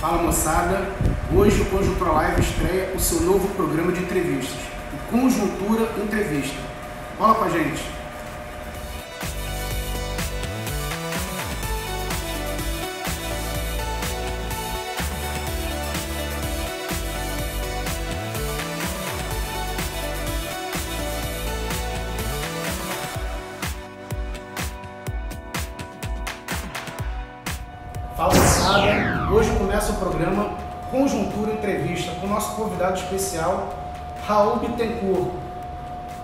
Fala moçada, hoje o Conjuntura Live estreia o seu novo programa de entrevistas, o Conjuntura Entrevista. Fala com a gente! Fala moçada, hoje começa o programa Conjuntura Entrevista com o nosso convidado especial, Raul Bittencourt,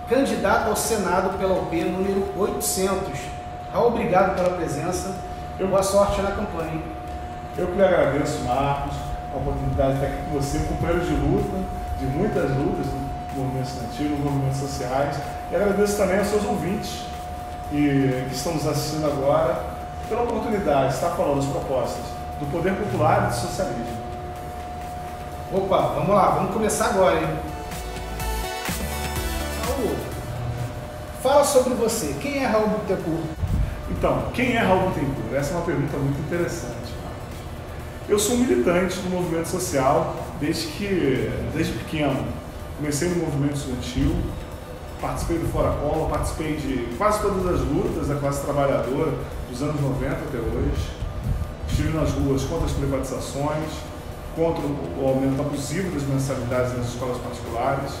candidato ao Senado pela UP número 800. Raul, obrigado pela presença, boa sorte na campanha. Eu que lhe agradeço, Marcos, a oportunidade de estar aqui com você, companheiro de luta, de muitas lutas no movimento estudantil, nos movimentos sociais, e agradeço também aos seus ouvintes que estão nos assistindo agora, pela oportunidade de estar falando as propostas do poder popular e do socialismo. Opa, vamos lá, vamos começar agora, hein? Raul, fala sobre você. Quem é Raul Bittencourt? Então, quem é Raul Bittencourt? Essa é uma pergunta muito interessante, Marcos. Eu sou um militante do movimento social desde pequeno. Comecei no movimento estudantil, participei do Fora Collor, participei de quase todas as lutas da classe trabalhadora dos anos 90 até hoje. Estive nas ruas contra as privatizações, contra o aumento abusivo das mensalidades nas escolas particulares,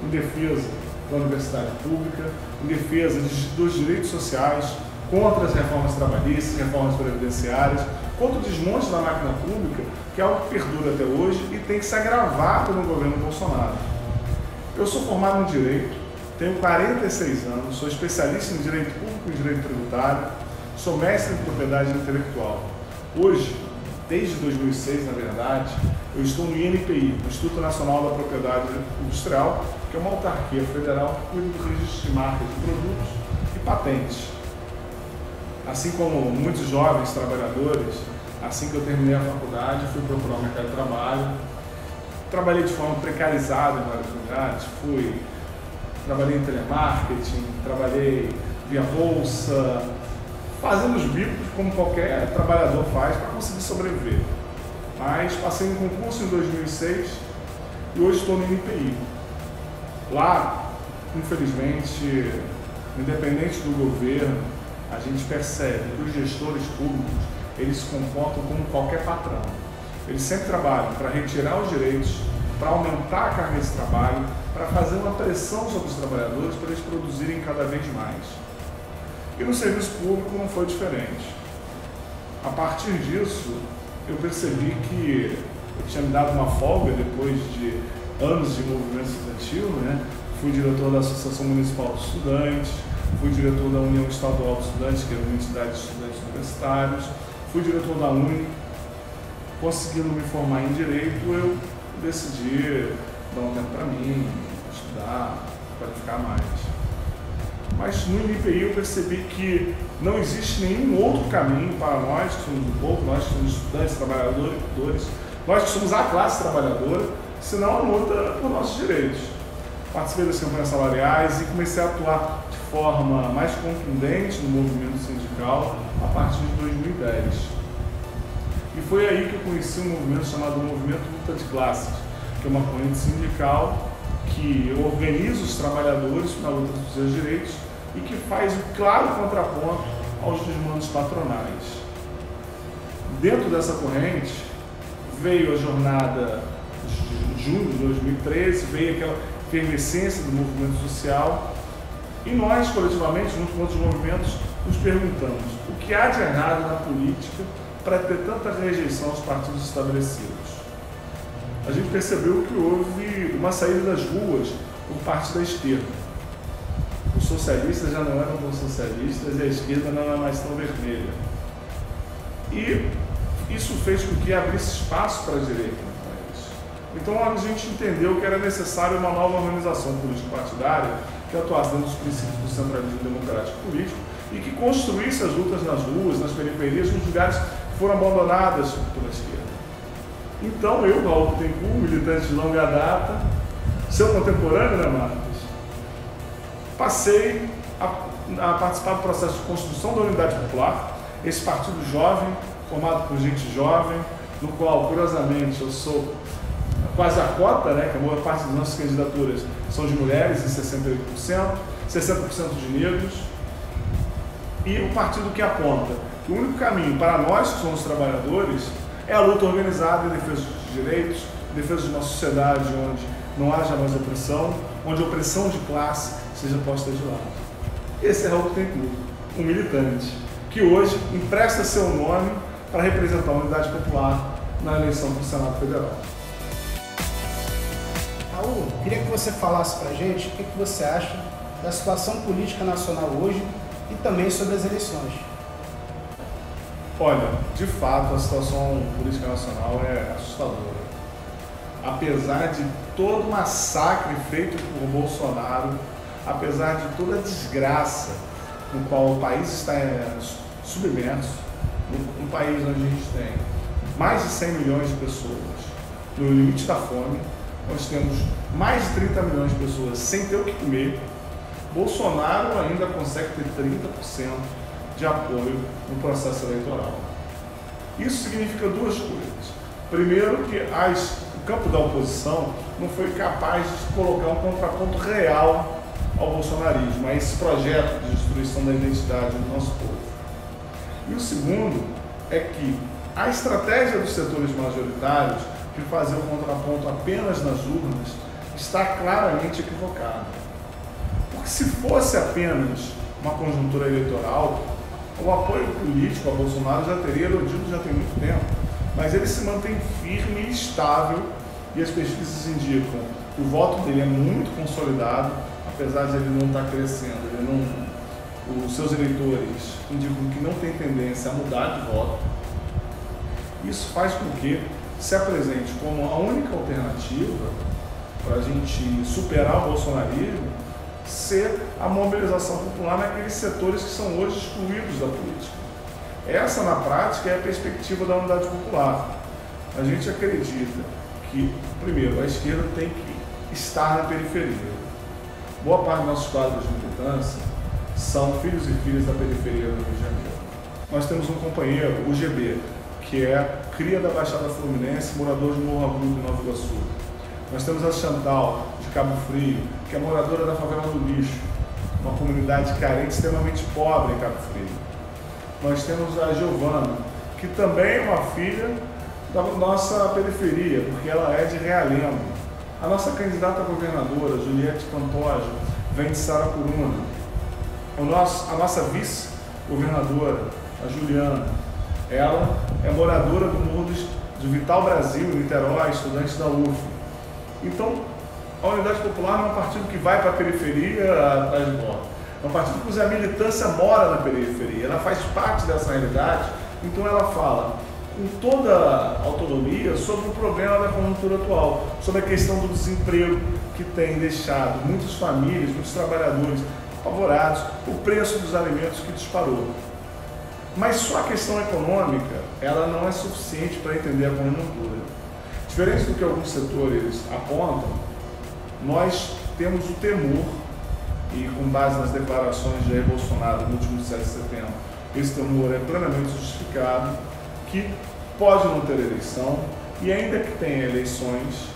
em defesa da universidade pública, em defesa dos direitos sociais, contra as reformas trabalhistas, reformas previdenciárias, contra o desmonte da máquina pública, que é algo que perdura até hoje e tem que se agravar pelo governo Bolsonaro. Eu sou formado em Direito, tenho 46 anos, sou especialista em Direito Público e Direito Tributário, sou mestre em Propriedade Intelectual. Hoje, desde 2006, na verdade, eu estou no INPI, no Instituto Nacional da Propriedade Industrial, que é uma autarquia federal que cuida do registro de marcas de produtos e patentes. Assim como muitos jovens trabalhadores, assim que eu terminei a faculdade, fui procurar o mercado de trabalho, trabalhei de forma precarizada em vários lugares, trabalhei em telemarketing, trabalhei via bolsa, fazendo os bicos como qualquer trabalhador faz para conseguir sobreviver. Mas passei no concurso em 2006 e hoje estou no INPI. Lá, infelizmente, independente do governo, a gente percebe que os gestores públicos, eles se comportam como qualquer patrão. Eles sempre trabalham para retirar os direitos, para aumentar a carga de trabalho, para fazer uma pressão sobre os trabalhadores para eles produzirem cada vez mais. E no serviço público não foi diferente. A partir disso, eu percebi que eu tinha me dado uma folga depois de anos de movimento estudantil, né? Fui diretor da Associação Municipal de Estudantes, fui diretor da União Estadual de Estudantes, que é uma entidade de estudantes universitários, fui diretor da UNE. Conseguindo me formar em Direito, eu decidi dar um tempo para mim, estudar, qualificar mais. Mas no INPI eu percebi que não existe nenhum outro caminho para nós que somos do povo, nós que somos estudantes, trabalhadores, nós que somos a classe trabalhadora, senão a luta por nossos direitos. Participei das campanhas salariais e comecei a atuar de forma mais contundente no movimento sindical a partir de 2010. E foi aí que eu conheci um movimento chamado Movimento Luta de Classes, que é uma corrente sindical que organiza os trabalhadores na luta dos seus direitos e que faz um claro contraponto aos desmandos patronais. Dentro dessa corrente veio a jornada de junho de 2013, veio aquela efervescência do movimento social e nós, coletivamente, junto com outros movimentos, nos perguntamos o que há de errado na política para ter tanta rejeição aos partidos estabelecidos. A gente percebeu que houve uma saída das ruas por parte da esquerda. Os socialistas já não eram tão socialistas e a esquerda não é mais tão vermelha. E isso fez com que abrisse espaço para a direita no país. Então a gente entendeu que era necessário uma nova organização político-partidária que atuasse dentro dos princípios do centralismo democrático político e que construísse as lutas nas ruas, nas periferias, nos lugares que foram abandonadas pela esquerda. Então eu, Raul Bittencourt, militante de longa data, seu contemporâneo, né, Marcos? Passei a participar do processo de construção da Unidade Popular, esse partido jovem, formado por gente jovem, no qual, curiosamente, eu sou quase a cota, né, que a maior parte das nossas candidaturas são de mulheres, em 68%, 60% de negros, e o partido que aponta que o único caminho para nós, que somos trabalhadores, é a luta organizada em defesa dos direitos, em defesa de uma sociedade onde não haja mais opressão, onde a opressão de classe seja posta de lado. Esse é Raul Bittencourt, um militante, que hoje empresta seu nome para representar a Unidade Popular na eleição para o Senado Federal. Raul, queria que você falasse para a gente o que você acha da situação política nacional hoje e também sobre as eleições. Olha, de fato, a situação política nacional é assustadora. Apesar de todo o massacre feito por Bolsonaro, apesar de toda a desgraça no qual o país está submerso, um país onde a gente tem mais de 100 milhões de pessoas no limite da fome, nós temos mais de 30 milhões de pessoas sem ter o que comer, Bolsonaro ainda consegue ter 30% de apoio no processo eleitoral. Isso significa duas coisas. Primeiro, que o campo da oposição não foi capaz de colocar um contraponto real ao bolsonarismo, a esse projeto de destruição da identidade do nosso povo. E o segundo é que a estratégia dos setores majoritários de fazer o contraponto apenas nas urnas está claramente equivocada. Porque se fosse apenas uma conjuntura eleitoral, o apoio político a Bolsonaro já teria erodido já tem muito tempo, mas ele se mantém firme e estável e as pesquisas indicam que o voto dele é muito consolidado, apesar de ele não estar crescendo, os seus eleitores indicam que não tem tendência a mudar de voto. Isso faz com que se apresente como a única alternativa para a gente superar o bolsonarismo ser a mobilização popular naqueles setores que são hoje excluídos da política. Essa, na prática, é a perspectiva da Unidade Popular. A gente acredita que, primeiro, a esquerda tem que estar na periferia. Boa parte dos nossos quadros de militância são filhos e filhas da periferia do Rio de Janeiro. Nós temos um companheiro, o GB, que é cria da Baixada Fluminense, morador de Morro Agudo, em Nova Iguaçu. Nós temos a Chantal, de Cabo Frio, que é moradora da favela do Lixo, uma comunidade carente extremamente pobre em Cabo Frio. Nós temos a Giovana, que também é uma filha da nossa periferia, porque ela é de Realengo. A nossa candidata a governadora, Juliette Pantoja, vem de Saracuruna. A nossa vice-governadora, a Juliana, ela é moradora do Morro do Vital Brasil, em Niterói, estudante da UF. Então, a Unidade Popular não é um partido que vai para a periferia atrás de voto. É um partido cuja militância mora na periferia, ela faz parte dessa realidade, então ela fala com toda a autonomia sobre o problema da conjuntura atual, sobre a questão do desemprego que tem deixado muitas famílias, muitos trabalhadores apavorados, o preço dos alimentos que disparou. Mas só a questão econômica, ela não é suficiente para entender a conjuntura. Diferente do que alguns setores apontam, nós temos o temor, e com base nas declarações de Jair Bolsonaro no último 7 de setembro, esse temor é plenamente justificado, que pode não ter eleição, e ainda que tenha eleições,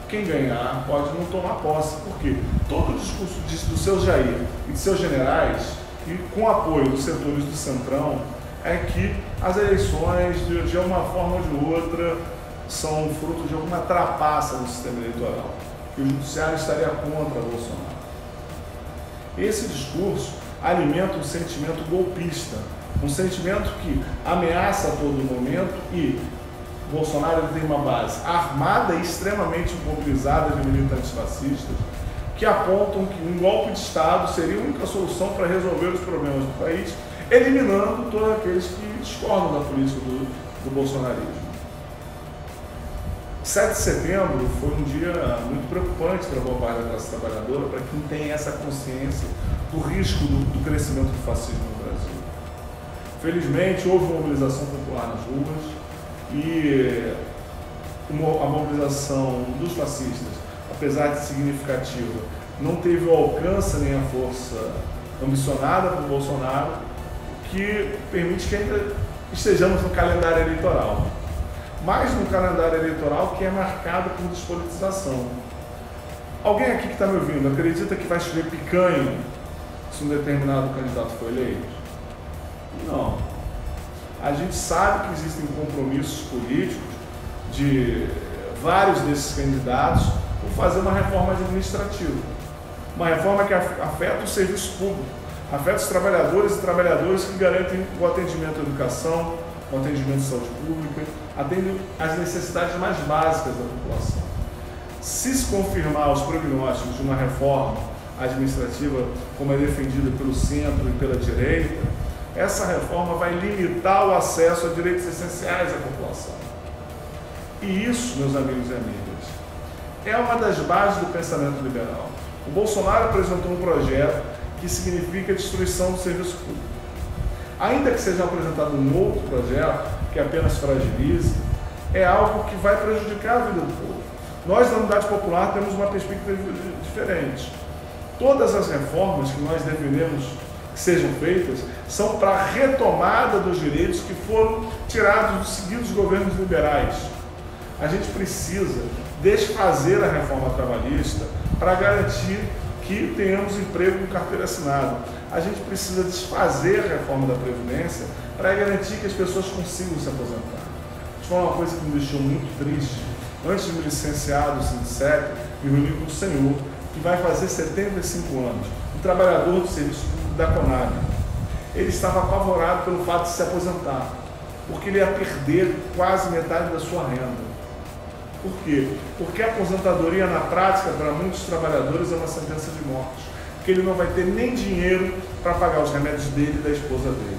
quem ganhar pode não tomar posse, porque todo o discurso do seu Jair e de seus generais, e com apoio dos setores do Centrão, é que as eleições, de uma forma ou de outra, são fruto de alguma trapaça no sistema eleitoral, que o judiciário estaria contra Bolsonaro. Esse discurso alimenta um sentimento golpista, um sentimento que ameaça a todo momento, e Bolsonaro tem uma base armada e extremamente mobilizada de militantes fascistas que apontam que um golpe de Estado seria a única solução para resolver os problemas do país, eliminando todos aqueles que discordam da política do bolsonarismo. 7 de setembro foi um dia muito preocupante para a boa parte da classe trabalhadora, para quem tem essa consciência do risco do crescimento do fascismo no Brasil. Felizmente, houve uma mobilização popular nas ruas e a mobilização dos fascistas, apesar de significativa, não teve o alcance nem a força ambicionada por Bolsonaro, que permite que ainda estejamos no calendário eleitoral. mas num calendário eleitoral que é marcado por despolitização. Alguém aqui que está me ouvindo acredita que vai chover picanha se um determinado candidato for eleito? Não. A gente sabe que existem compromissos políticos de vários desses candidatos por fazer uma reforma administrativa. Uma reforma que afeta o serviço público, afeta os trabalhadores e trabalhadoras que garantem o atendimento à educação, o atendimento à saúde pública, atendem às necessidades mais básicas da população. Se confirmar os prognósticos de uma reforma administrativa como é defendida pelo centro e pela direita, essa reforma vai limitar o acesso a direitos essenciais à população. E isso, meus amigos e amigas, é uma das bases do pensamento liberal. O Bolsonaro apresentou um projeto que significa a destruição do serviço público. Ainda que seja apresentado um outro projeto que apenas fragilize, é algo que vai prejudicar a vida do povo. Nós, da Unidade Popular, temos uma perspectiva diferente. Todas as reformas que nós defendemos que sejam feitas são para a retomada dos direitos que foram tirados dos seguidos governos liberais. A gente precisa desfazer a reforma trabalhista para garantir que tenhamos emprego com carteira assinada. A gente precisa desfazer a reforma da Previdência para garantir que as pessoas consigam se aposentar. Isso foi uma coisa que me deixou muito triste. Antes de me licenciar do Sindicep, me reuni com o senhor, que vai fazer 75 anos, um trabalhador do serviço público da Conab. Ele estava apavorado pelo fato de se aposentar, porque ele ia perder quase metade da sua renda. Por quê? Porque a aposentadoria, na prática, para muitos trabalhadores é uma sentença de morte, porque ele não vai ter nem dinheiro para pagar os remédios dele e da esposa dele.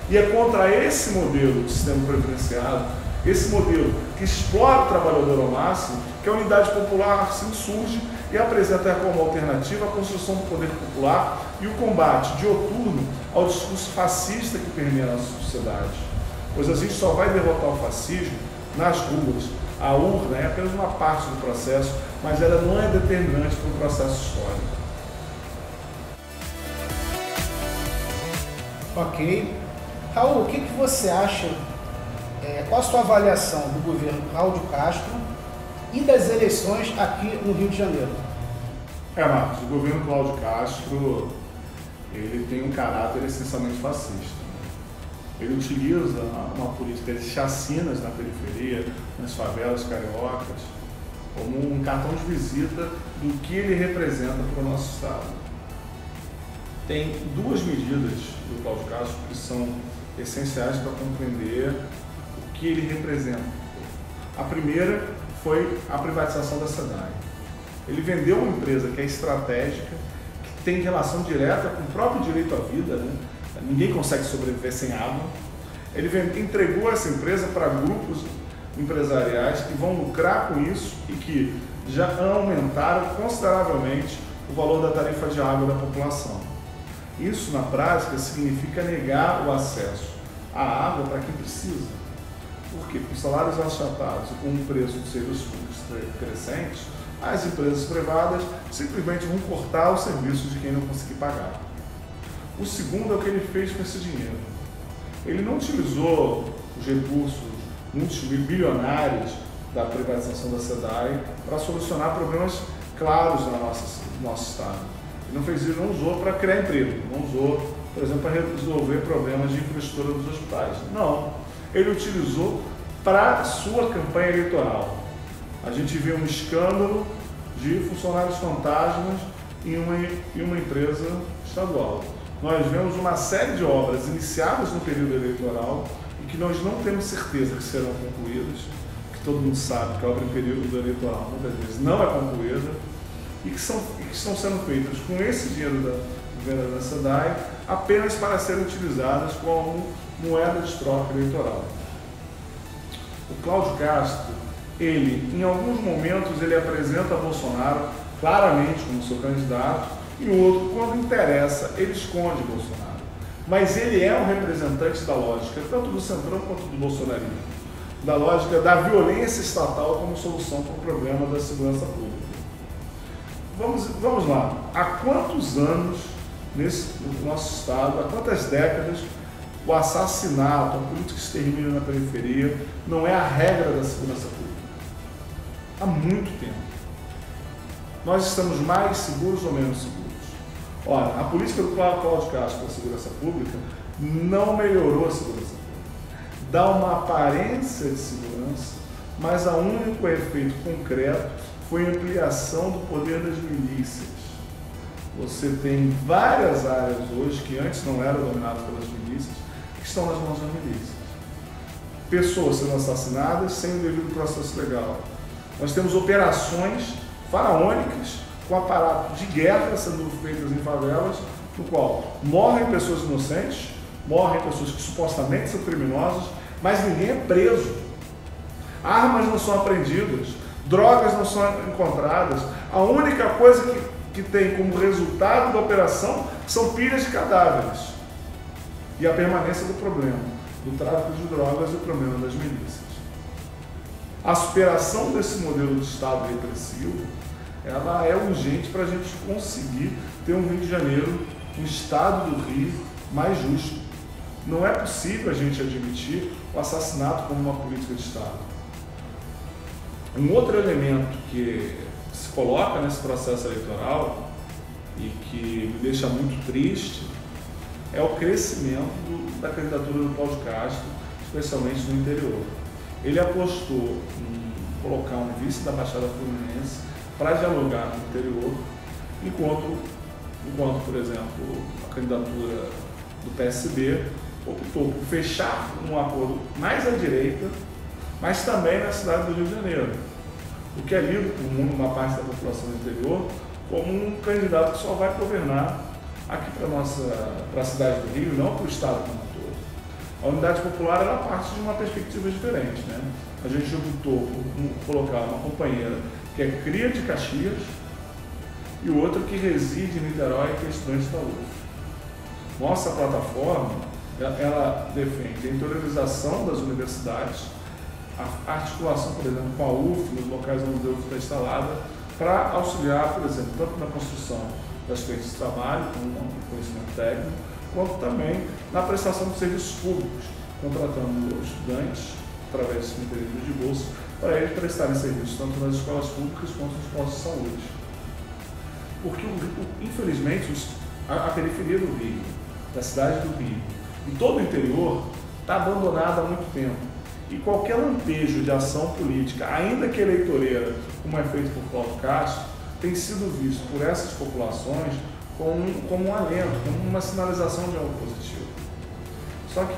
E é contra esse modelo de sistema previdenciário, esse modelo que explora o trabalhador ao máximo, que a Unidade Popular assim surge e apresenta como alternativa a construção do poder popular e o combate dioturno ao discurso fascista que permeia a nossa sociedade. Pois a gente só vai derrotar o fascismo nas ruas. A urna é apenas uma parte do processo, mas ela não é determinante para o processo histórico. Ok. Raul, o que você acha, qual a sua avaliação do governo Cláudio Castro e das eleições aqui no Rio de Janeiro? Marcos, o governo Cláudio Castro, ele tem um caráter essencialmente fascista. Ele utiliza uma política de chacinas na periferia, nas favelas cariocas, como um cartão de visita do que ele representa para o nosso Estado. Tem duas medidas do Cláudio Castro que são essenciais para compreender o que ele representa. A primeira foi a privatização da SEDAI. Ele vendeu uma empresa que é estratégica, que tem relação direta com o próprio direito à vida, né? Ninguém consegue sobreviver sem água. Ele entregou essa empresa para grupos empresariais que vão lucrar com isso e que já aumentaram consideravelmente o valor da tarifa de água da população. Isso, na prática, significa negar o acesso à água para quem precisa. Por quê? Com salários achatados e com um preço de serviços públicos crescente, as empresas privadas simplesmente vão cortar os serviços de quem não conseguir pagar. O segundo é o que ele fez com esse dinheiro. Ele não utilizou os recursos multibilionários da privatização da SEDAI para solucionar problemas claros no nosso Estado. Ele não fez isso, não usou para criar emprego, não usou, por exemplo, para resolver problemas de infraestrutura dos hospitais. Não. Ele utilizou para a sua campanha eleitoral. A gente viu um escândalo de funcionários fantasmas em uma empresa estadual. Nós vemos uma série de obras iniciadas no período eleitoral e que nós não temos certeza que serão concluídas, que todo mundo sabe que a obra em período eleitoral muitas vezes não é concluída, e que estão sendo feitas com esse dinheiro da venda da SEDAI apenas para serem utilizadas como moeda de troca eleitoral. O Cláudio Castro, ele, em alguns momentos, ele apresenta Bolsonaro claramente como seu candidato, e o outro, quando interessa, ele esconde Bolsonaro. Mas ele é um representante da lógica, tanto do centrão quanto do bolsonarismo, da lógica da violência estatal como solução para o problema da segurança pública. Vamos lá. Há quantos anos, no nosso Estado, há quantas décadas, o assassinato, a política de extermínio na periferia não é a regra da segurança pública. Há muito tempo. Nós estamos mais seguros ou menos seguros? Olha, a política do Cláudio Castro para a segurança pública não melhorou a segurança pública. Dá uma aparência de segurança, mas o único efeito concreto foi a ampliação do poder das milícias. Você tem várias áreas hoje que antes não eram dominadas pelas milícias, que estão nas mãos das milícias. Pessoas sendo assassinadas sem o devido processo legal. Nós temos operações faraônicas com aparato de guerra sendo feitas em favelas, no qual morrem pessoas inocentes, morrem pessoas que supostamente são criminosas, mas ninguém é preso. Armas não são apreendidas, drogas não são encontradas. A única coisa que tem como resultado da operação são pilhas de cadáveres e a permanência do problema, do tráfico de drogas e o problema das milícias. A superação desse modelo de Estado repressivo, ela é urgente para a gente conseguir ter um Rio de Janeiro, um Estado do Rio mais justo. Não é possível a gente admitir o assassinato como uma política de Estado. Um outro elemento que se coloca nesse processo eleitoral e que me deixa muito triste é o crescimento da candidatura do Cláudio Castro, especialmente no interior. Ele apostou em colocar um vice da Baixada Fluminense para dialogar no interior, enquanto, por exemplo, a candidatura do PSB optou por fechar um acordo mais à direita, mas também na cidade do Rio de Janeiro, o que é lido por uma parte da população do interior como um candidato que só vai governar aqui para a cidade do Rio, não para o Estado como um todo. A unidade popular ela parte de uma perspectiva diferente, né? A gente optou por colocar uma companheira que é cria de Caxias e o outro que reside em Niterói, que é estudante da UF. Nossa plataforma, ela defende a interiorização das universidades, a articulação, por exemplo, com a UF, nos locais onde a UF está instalada, para auxiliar, por exemplo, tanto na construção das frentes de trabalho, com conhecimento técnico, quanto também na prestação de serviços públicos, contratando estudantes, através de mecanismos de bolsa, para eles prestarem serviços tanto nas escolas públicas quanto nos postos de saúde. Porque, infelizmente, a periferia do Rio, da cidade do Rio, e todo o interior, está abandonada há muito tempo. E qualquer lampejo de ação política, ainda que eleitoreira, como é feito por Cláudio Castro, tem sido visto por essas populações como um alento, como uma sinalização de algo positivo. Só que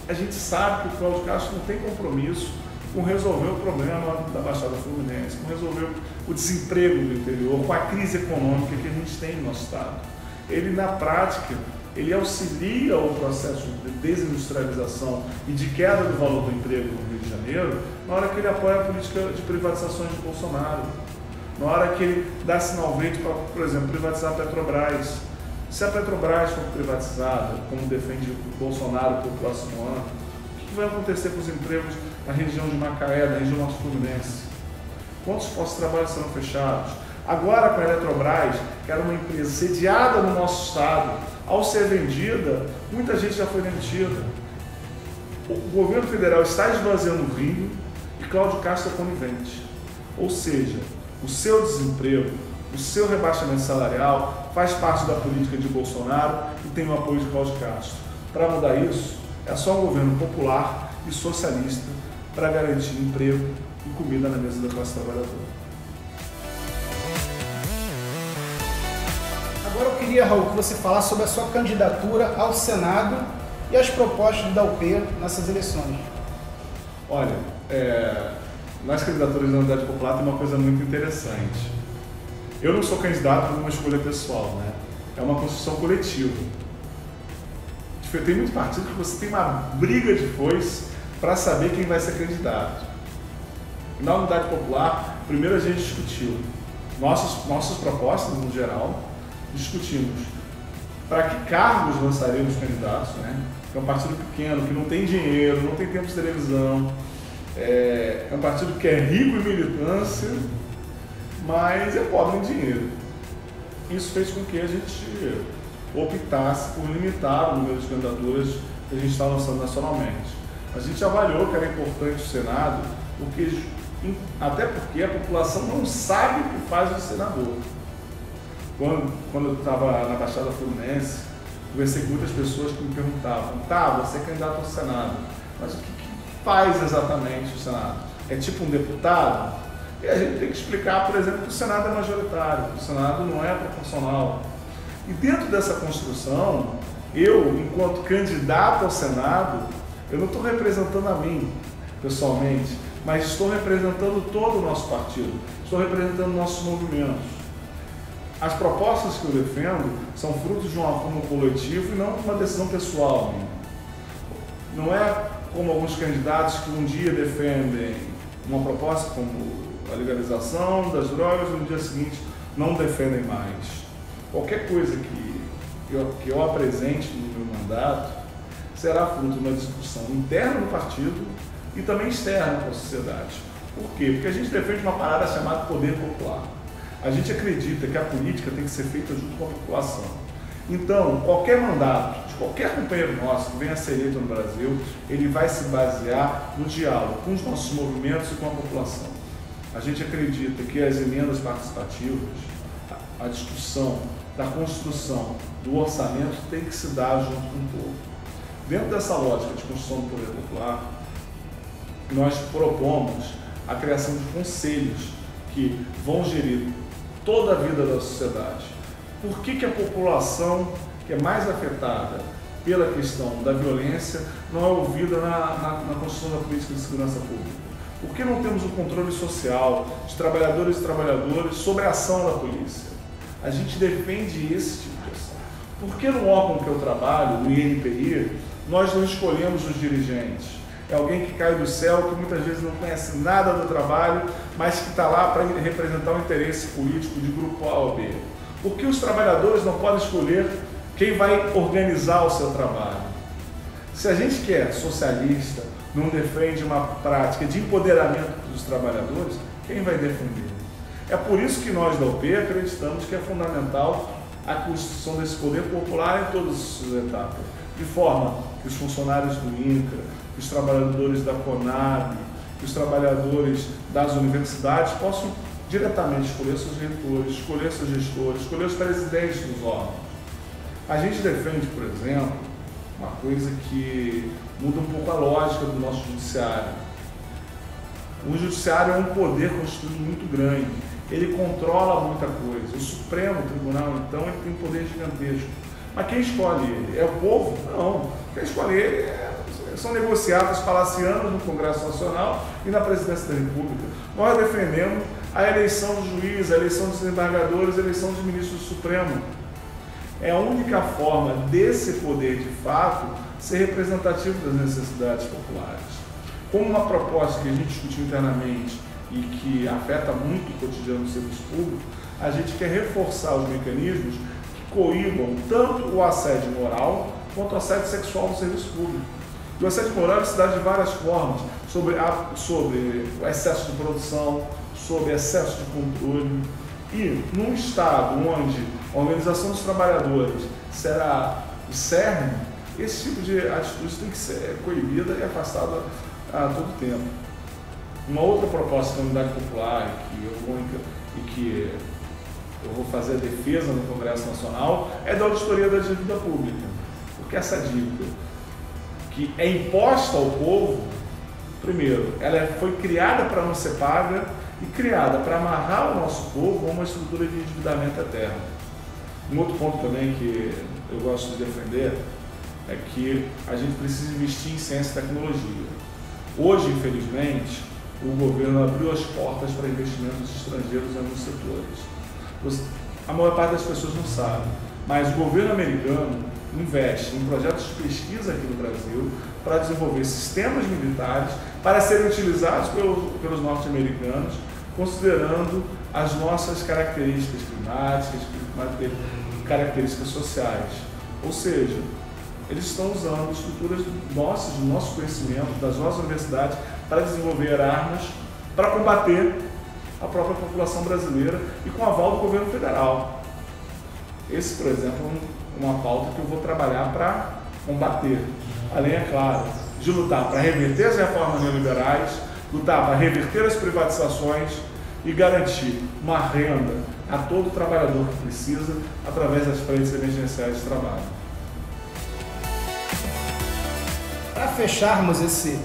a gente sabe que o Cláudio Castro não tem compromisso com resolver o problema da Baixada Fluminense, com resolver o desemprego do interior, com a crise econômica que a gente tem no nosso estado. Ele, na prática, ele auxilia o processo de desindustrialização e de queda do valor do emprego no Rio de Janeiro na hora que ele apoia a política de privatizações de Bolsonaro, na hora que ele dá sinal verde para, por exemplo, privatizar a Petrobras. Se a Petrobras for privatizada, como defende o Bolsonaro para o próximo ano, o que vai acontecer com os empregos na região de Macaé, na região norte fluminense? Quantos postos de trabalho serão fechados? Agora com a Eletrobras, que era uma empresa sediada no nosso estado, ao ser vendida, muita gente já foi demitida. O governo federal está esvaziando o Rio e Cláudio Castro é conivente. Ou seja, o seu desemprego, o seu rebaixamento salarial faz parte da política de Bolsonaro e tem o apoio de Cláudio Castro. Para mudar isso, é só um governo popular e socialista para garantir emprego e comida na mesa da classe trabalhadora. Agora eu queria, Raul, que você falasse sobre a sua candidatura ao Senado e as propostas da UP nessas eleições. Olha, nas candidaturas da Unidade Popular tem uma coisa muito interessante. Eu não sou candidato por uma escolha pessoal, né? É uma construção coletiva. Tem muito partido que você tem uma briga de foice para saber quem vai ser candidato. Na Unidade Popular, primeiro a gente discutiu nossas propostas no geral, discutimos para que cargos lançaríamos candidatos, né? É um partido pequeno, que não tem dinheiro, não tem tempo de televisão, é um partido que é rico em militância, mas é pobre em dinheiro. Isso fez com que a gente optasse por limitar o número de candidaturas que a gente está lançando nacionalmente. A gente avaliou que era importante o Senado, até porque a população não sabe o que faz o senador. Quando eu estava na Baixada Fluminense, conversei com muitas pessoas que me perguntavam: tá, você é candidato ao Senado, mas o que faz exatamente o Senado? É tipo um deputado? E a gente tem que explicar, por exemplo, que o Senado é majoritário, que o Senado não é proporcional. E dentro dessa construção, eu, enquanto candidato ao Senado, eu não estou representando a mim, pessoalmente, mas estou representando todo o nosso partido, estou representando nossos movimentos. As propostas que eu defendo são frutos de um acordo coletivo e não de uma decisão pessoal minha. Não é como alguns candidatos que um dia defendem uma proposta como a legalização das drogas e no dia seguinte não defendem mais. Qualquer coisa que eu apresente no meu mandato será fruto de uma discussão interna no partido e também externa para a sociedade. Por quê? Porque a gente defende uma parada chamada poder popular. A gente acredita que a política tem que ser feita junto com a população. Então, qualquer mandato de qualquer companheiro nosso que venha a ser eleito no Brasil, ele vai se basear no diálogo com os nossos movimentos e com a população. A gente acredita que as emendas participativas, a discussão da construção do orçamento tem que se dar junto com o povo. Dentro dessa lógica de construção do poder popular, nós propomos a criação de conselhos que vão gerir toda a vida da sociedade. Por que a população que é mais afetada pela questão da violência não é ouvida na construção da política de segurança pública? Por que não temos o controle social de trabalhadores e trabalhadoras sobre a ação da polícia? A gente defende esse tipo de ação. Por que no órgão que eu trabalho, no INPI, nós não escolhemos os dirigentes? É alguém que cai do céu, que muitas vezes não conhece nada do trabalho, mas que está lá para representar o interesse político de grupo A ou B. Por que os trabalhadores não podem escolher quem vai organizar o seu trabalho? Se a gente que é socialista não defende uma prática de empoderamento dos trabalhadores, quem vai defender? É por isso que nós da UP acreditamos que é fundamental a construção desse poder popular em todas as suas etapas, de forma que os funcionários do INCRA, que os trabalhadores da CONAB, que os trabalhadores das universidades possam diretamente escolher seus reitores, escolher seus gestores, escolher os presidentes dos órgãos. A gente defende, por exemplo, uma coisa que muda um pouco a lógica do nosso judiciário. O judiciário é um poder constituído muito grande, ele controla muita coisa. O Supremo Tribunal, então, ele tem um poder gigantesco. Mas quem escolhe ele? É o povo? Não. Quem escolhe ele são negociados palacianos no Congresso Nacional e na Presidência da República. Nós defendemos a eleição do juiz, a eleição dos desembargadores, a eleição dos ministros do Supremo. É a única forma desse poder, de fato, ser representativo das necessidades populares. Como uma proposta que a gente discutiu internamente e que afeta muito o cotidiano do serviço público, a gente quer reforçar os mecanismos que coíbam tanto o assédio moral quanto o assédio sexual no serviço público. E o assédio moral se dá de várias formas, sobre o excesso de produção, sobre excesso de controle. E num Estado onde a organização dos trabalhadores será o cerne, esse tipo de atitude tem que ser coibida e afastada a todo tempo. Uma outra proposta da Unidade Popular que eu vou fazer a defesa no Congresso Nacional é da auditoria da dívida pública. Porque essa dívida que é imposta ao povo, primeiro, ela foi criada para não ser paga e criada para amarrar o nosso povo a uma estrutura de endividamento eterno. Um outro ponto também que eu gosto de defender é que a gente precisa investir em ciência e tecnologia. Hoje, infelizmente, o governo abriu as portas para investimentos estrangeiros em alguns setores. A maior parte das pessoas não sabe, mas o governo americano investe em projetos de pesquisa aqui no Brasil para desenvolver sistemas militares para serem utilizados pelos norte-americanos, considerando as nossas características climáticas, características sociais. Ou seja, eles estão usando estruturas nossas, do nosso conhecimento, das nossas universidades, para desenvolver armas para combater a própria população brasileira e com aval do governo federal. Esse, por exemplo, é uma pauta que eu vou trabalhar para combater. além, é claro, de lutar para reverter as reformas neoliberais, lutar para reverter as privatizações e garantir uma renda a todo trabalhador que precisa através das frentes emergenciais de trabalho. Para fecharmos esse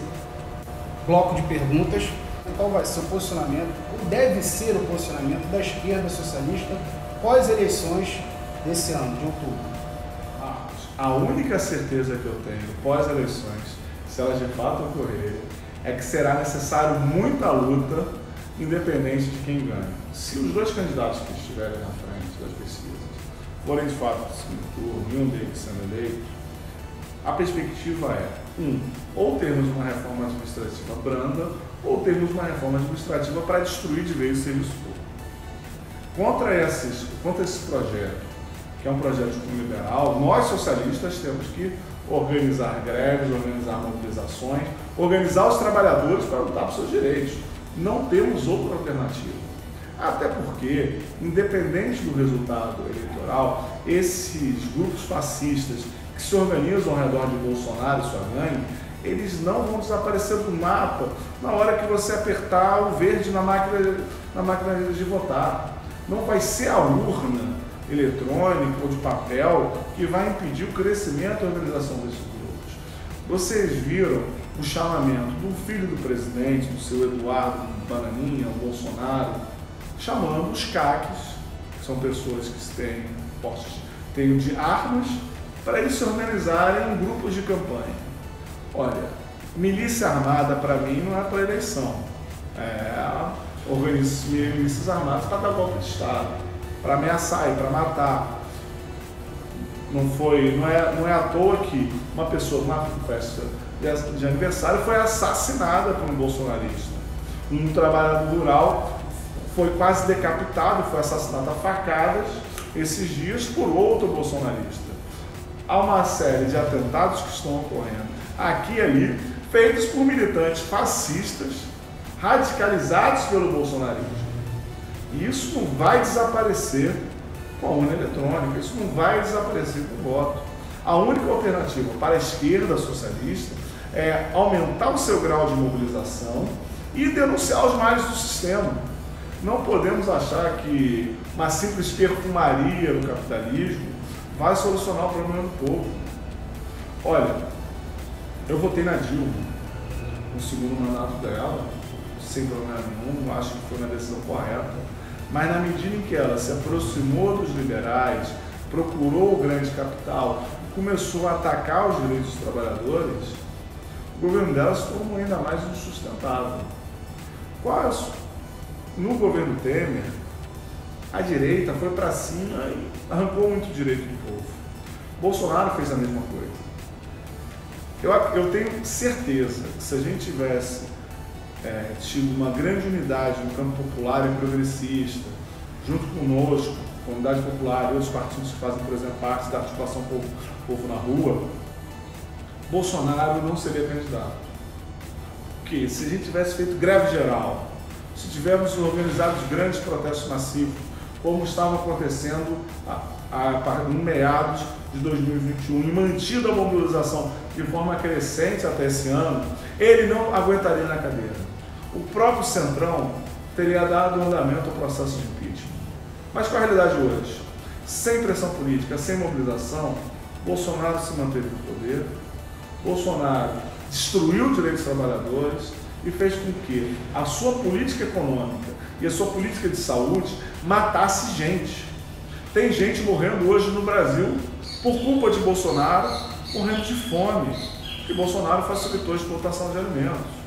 bloco de perguntas, qual vai ser o posicionamento, ou deve ser o posicionamento da esquerda socialista pós-eleições desse ano, de outubro? A única certeza que eu tenho pós-eleições, se elas de fato ocorrerem, é que será necessário muita luta, independente de quem ganhe. Se os dois candidatos que estiverem na frente das pesquisas forem de fato do segundo turno e um deles sendo eleito, a perspectiva é, ou termos uma reforma administrativa branda, ou termos uma reforma administrativa para destruir de vez o serviço público. Contra esse projeto, que é um projeto de cunho liberal, nós socialistas temos que organizar greves, organizar mobilizações, organizar os trabalhadores para lutar por seus direitos. Não temos outra alternativa. Até porque, independente do resultado eleitoral, esses grupos fascistas que se organizam ao redor de Bolsonaro e sua gangue, eles não vão desaparecer do mapa na hora que você apertar o verde na máquina de votar. Não vai ser a urna eletrônica ou de papel que vai impedir o crescimento e a organização desses grupos. Vocês viram o chamamento do filho do presidente, do seu Eduardo Bananinha, o Bolsonaro, chamando os CACs, que são pessoas que têm de armas, para eles se organizarem em grupos de campanha. Olha, milícia armada para mim não é para eleição. Milícias armadas para dar golpe de Estado, para ameaçar e para matar. Não é à toa que uma pessoa, numa festa de aniversário, foi assassinada por um bolsonarista. Um trabalhador rural foi quase decapitado, foi assassinado a facadas esses dias por outro bolsonarista. Há uma série de atentados que estão ocorrendo aqui e ali, feitos por militantes fascistas, radicalizados pelo bolsonarismo. E isso não vai desaparecer com a urna eletrônica, isso não vai desaparecer com o voto. A única alternativa para a esquerda socialista é aumentar o seu grau de mobilização e denunciar os males do sistema. Não podemos achar que uma simples perfumaria no capitalismo vai solucionar o problema do povo. Olha, eu votei na Dilma no segundo mandato dela, sem problema nenhum, acho que foi uma decisão correta, mas na medida em que ela se aproximou dos liberais, procurou o grande capital e começou a atacar os direitos dos trabalhadores, o governo dela se tornou ainda mais insustentável. No governo Temer, a direita foi para cima e arrancou muito direito do povo. Bolsonaro fez a mesma coisa. Eu tenho certeza que se a gente tivesse tido uma grande unidade no campo popular e progressista, junto conosco, Comunidade Popular e outros partidos que fazem, por exemplo, parte da articulação Povo na Rua, Bolsonaro não seria candidato. Porque se a gente tivesse feito greve geral, se tivéssemos organizado grandes protestos massivos, como estavam acontecendo no meados de 2021, e mantido a mobilização de forma crescente até esse ano, ele não aguentaria na cadeira. O próprio Centrão teria dado andamento ao processo de impeachment. Mas com a realidade hoje, sem pressão política, sem mobilização, Bolsonaro se manteve no poder, Bolsonaro destruiu os direitos dos trabalhadores e fez com que a sua política econômica e a sua política de saúde matasse gente. Tem gente morrendo hoje no Brasil por culpa de Bolsonaro, morrendo de fome, porque Bolsonaro facilitou a exportação de alimentos.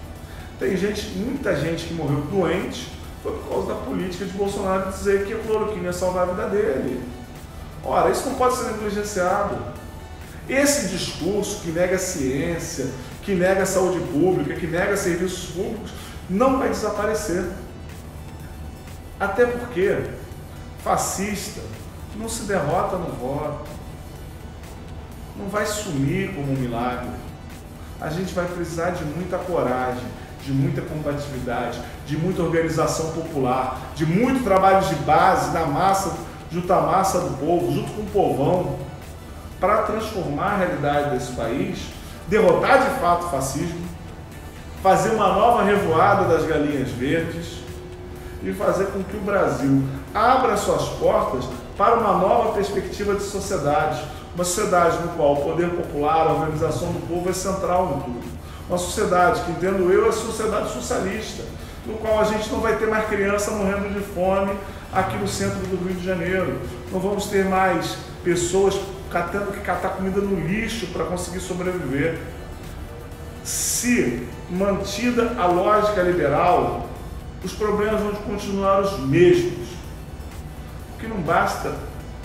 Tem muita gente que morreu doente, foi por causa da política de Bolsonaro dizer que a cloroquina ia salvar a vida dele. Ora, isso não pode ser negligenciado. Esse discurso que nega a ciência, que nega a saúde pública, que nega serviços públicos, não vai desaparecer. Até porque fascista não se derrota no voto, não vai sumir como um milagre. A gente vai precisar de muita coragem, de muita combatividade, de muita organização popular, de muito trabalho de base na massa, junto à massa do povo, junto com o povão, para transformar a realidade desse país derrotar de fato o fascismo, fazer uma nova revoada das galinhas verdes e fazer com que o Brasil abra suas portas para uma nova perspectiva de sociedade, uma sociedade no qual o poder popular, a organização do povo é central no tudo. Uma sociedade que, entendo eu, é a sociedade socialista, no qual a gente não vai ter mais criança morrendo de fome aqui no centro do Rio de Janeiro. Não vamos ter mais pessoas tendo que catar comida no lixo para conseguir sobreviver. Se mantida a lógica liberal, os problemas vão continuar os mesmos. O que não basta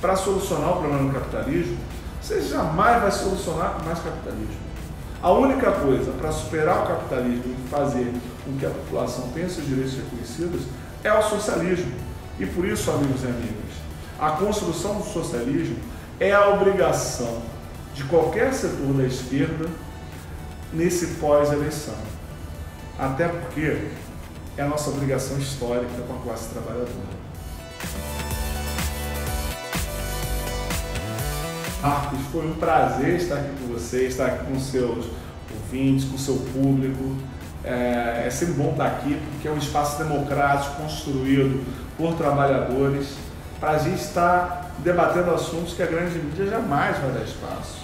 para solucionar o problema do capitalismo, você jamais vai solucionar com mais capitalismo. A única coisa para superar o capitalismo e fazer com que a população tenha seus direitos reconhecidos é o socialismo. E por isso, amigos e amigas, a construção do socialismo é a obrigação de qualquer setor da esquerda nesse pós-eleição. Até porque é a nossa obrigação histórica com a classe trabalhadora. Marcos, foi um prazer estar aqui com você, estar aqui com seus ouvintes, com seu público. É sempre bom estar aqui, porque é um espaço democrático, construído por trabalhadores, para a gente estar debatendo assuntos que a grande mídia jamais vai dar espaço.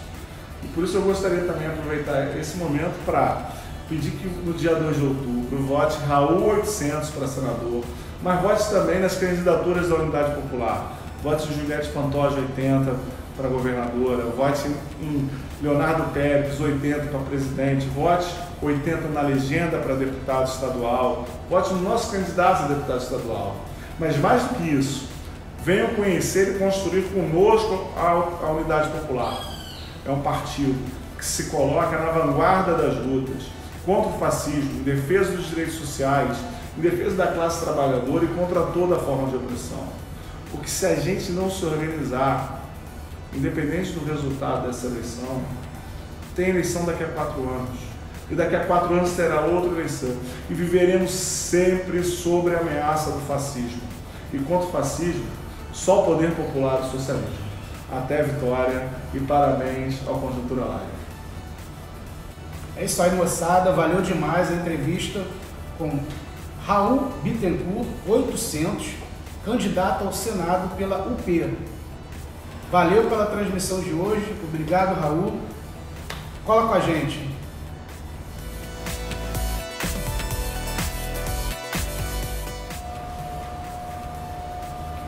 E por isso eu gostaria também de aproveitar esse momento para pedir que no dia 2 de outubro vote Raul 800 para senador, mas vote também nas candidaturas da Unidade Popular. Vote Juliette Pantoja 80 para governadora, vote em Leonardo Pérez 80 para presidente, vote 80 na legenda para deputado estadual, vote no nosso candidato a deputado estadual. Mas mais do que isso, venham conhecer e construir conosco a Unidade Popular. É um partido que se coloca na vanguarda das lutas contra o fascismo, em defesa dos direitos sociais, em defesa da classe trabalhadora e contra toda forma de opressão. Porque se a gente não se organizar, independente do resultado dessa eleição, tem eleição daqui a 4 anos. E daqui a 4 anos terá outra eleição. E viveremos sempre sob a ameaça do fascismo. E contra o fascismo, só o poder popular e o socialismo. Até a vitória e parabéns ao Conjuntura Live. É isso aí, moçada. Valeu demais a entrevista com Raul Bittencourt, 800, candidato ao Senado pela UP. Valeu pela transmissão de hoje. Obrigado, Raul. Cola com a gente.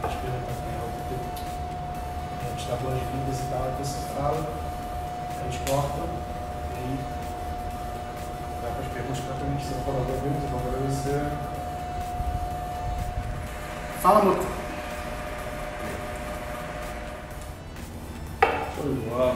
A gente dá boas-vindas e tal, aí você fala, a gente corta e aí vai para as perguntas para a gente. Você vai falar alguma coisa? Eu vou agradecer. Fala, Muto. Show de bola.